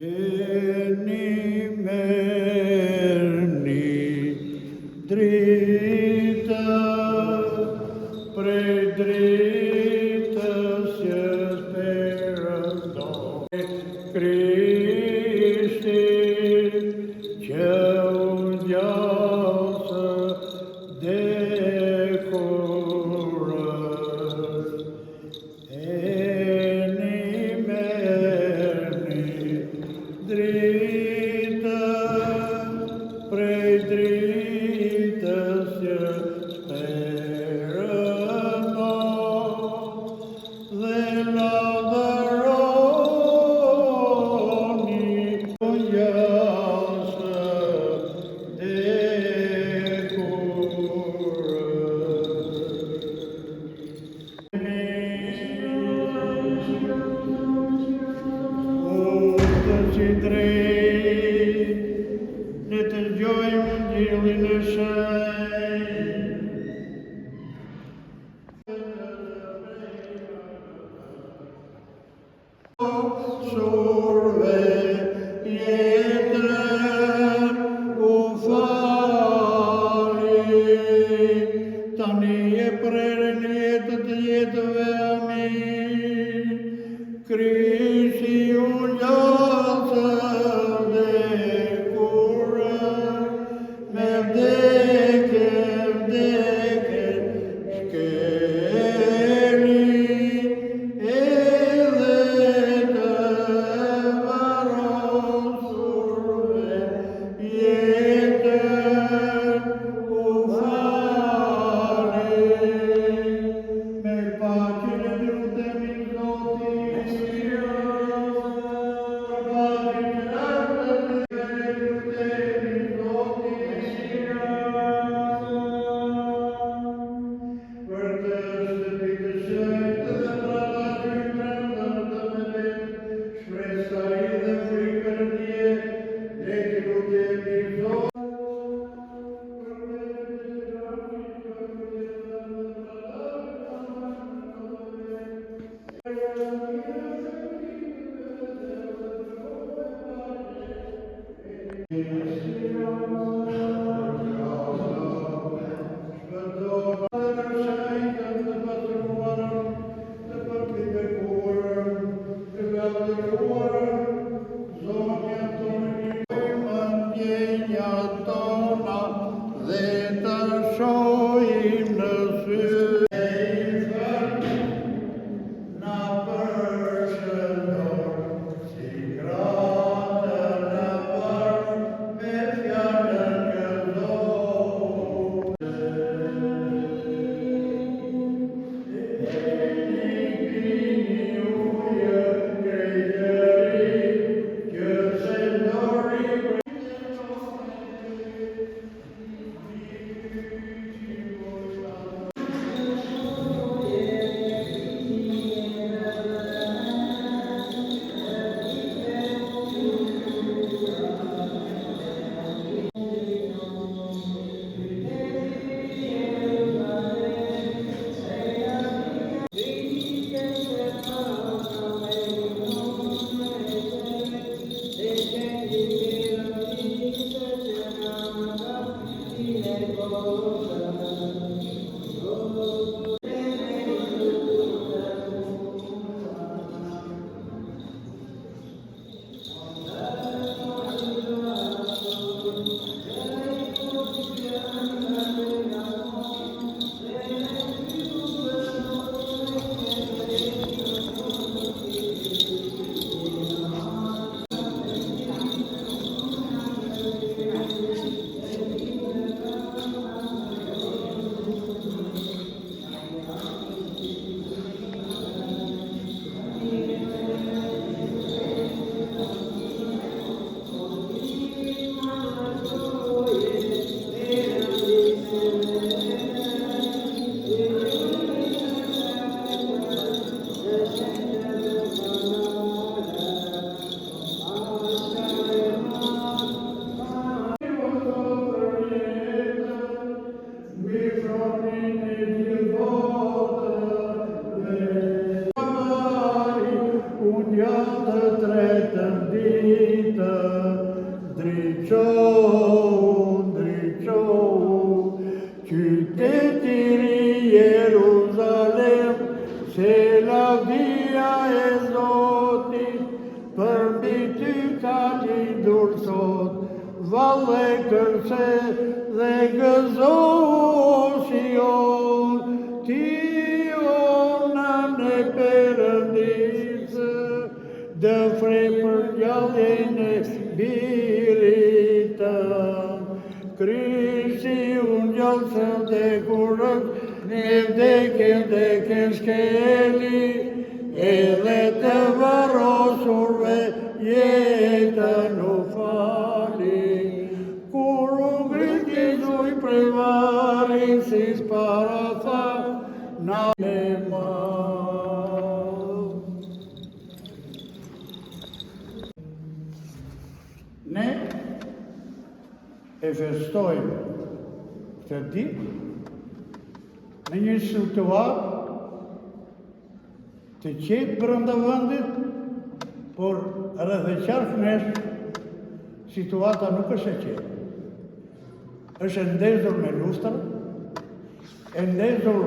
Jeni merni drita prej dritës jes perëndon Krishti që u ngjasë dekurës. Drita prej dritës jes perëndon dhe lavdëroni u ngjasë dekurës. Ne të dëgjojmë Injilin e shenjtë. Surve jetën u fali, tani e prerën jetët e jetëve, amin. Krishti u ngjasë me vdekje shkeli, edhe të varosurve jetën u fali. Me paqen e lutemi Zotin, dhe të shohim në sy. Na përshëndon si gratën e parë me fjalën këndon. Pini ujë krejtëri që se ndori Unë janë të tretën di kur me vdekje shkeli, edhe të varrosurve jetën u fali. Kur u ngriti dhuj prej varin, si s'para tha, na me Ne e festojmë këtë ditë në një situatë të qetë brenda vendit, por rreth e qark nesh situata nuk është e qetë. Është ndezur me lustra, e ndezur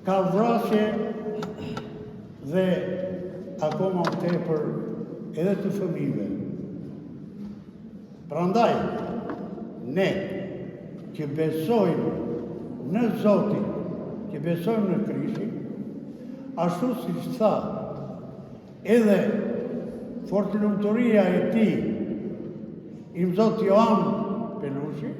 ka vrasje dhe akoma më tepër edhe të fëmijëve. Prandaj, ne që besojmë në Zotin, që besojmë në Krishtin, ashtu si tha, edhe fortlumturia e tij, i Zot Joan Pelushi,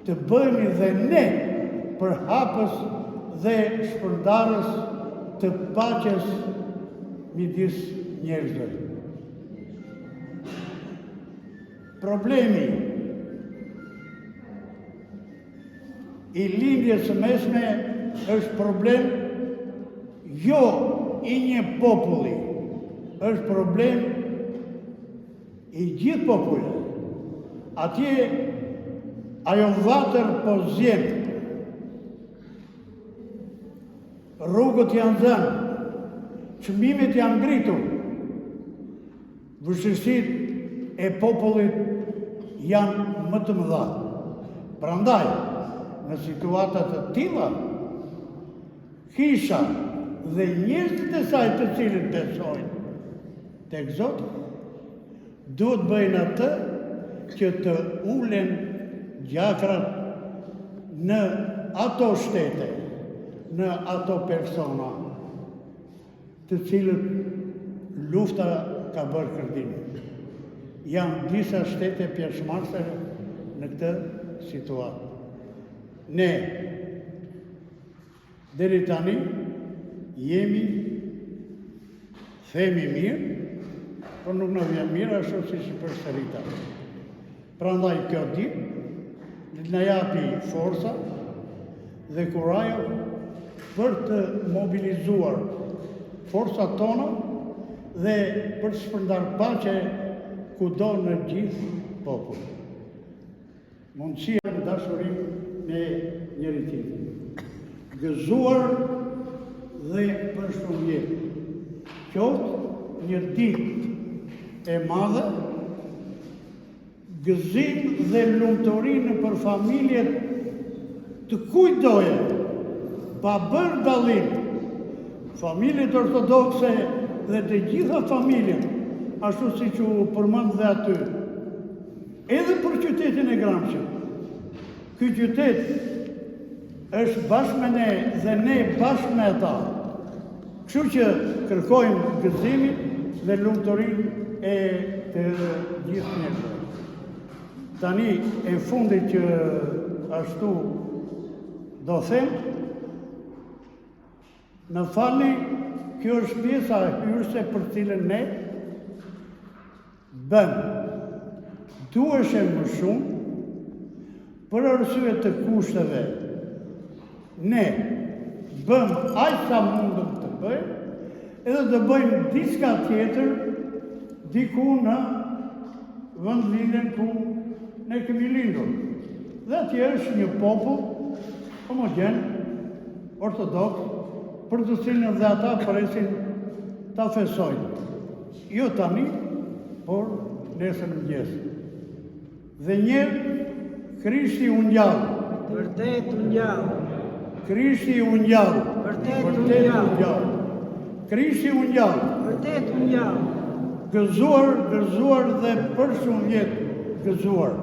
të bëhemi dhe ne përhapës dhe shpërndarës të paqes midis njerëzve. Problemi i lindjes së mesme është problem jo i një populli, është problem i gjithë popullit. Atje ajo vatër po zjen, rrugët janë zënë, çmimet janë ngritur, vështirësitë e popullit janë më të mëdha. Prandaj, në situata të tilla, kisha dhe njerëzit e saj të cilët besojnë tek Zoti, duhet bëjnë atë që të ulen gjakrat në ato shtete, në ato persona të cilët lufta ka bërë kërdim. Janë disa shtete pjesëmarrëse në këtë situatë. Ne, deri tani, jemi, themi mirë, por nuk në vjen mirë ashtu si përsërita. Prandaj kjo ditë na japi forca dhe kurajo për të mobilizuar forcat tona dhe për të shpërndar paqe kudo në gjithë popull. Mundësia në dashurim me njëri tjetrin. Gëzuar dhe përshëndetje. Qoftë një ditë e madhe, gëzim dhe lumturi nëpër familjet të kujtoje, pa bërë dallim, familjet ortodokse dhe të gjitha familjet, ashtu si që u përmend dhe aty, edhe për qytetin e Gramshit. Ky qytet është bashkë me ne dhe ne bashkë me ata. Kështu që kërkojmë gëzimin dhe lumturinë e të gjithë njerëzve. Tani e fundit që ashtu do them, në falni, kjo është pjesa hyrëse për cilën ne bën duheshe më shumë për arsye të kushteve. Ne bëm aq sa mundëm të bëjmë, edhe të bëjmë diçka tjetër diku në vendlindjen ku ne kemi lindur. Dhe atje është një popull homogen, ortodoks, për të cilën dhe ata presin ta fesojnë. Jo tani, por nesër mëngjes. Dhe njerë, Krishti u ngjall. Vërtet u ngjall. Krishti u ngjall. Vërtet u ngjall. Krishti u ngjall. Vërtet u ngjall. Gëzuar dhe për shumë vjet gëzuar.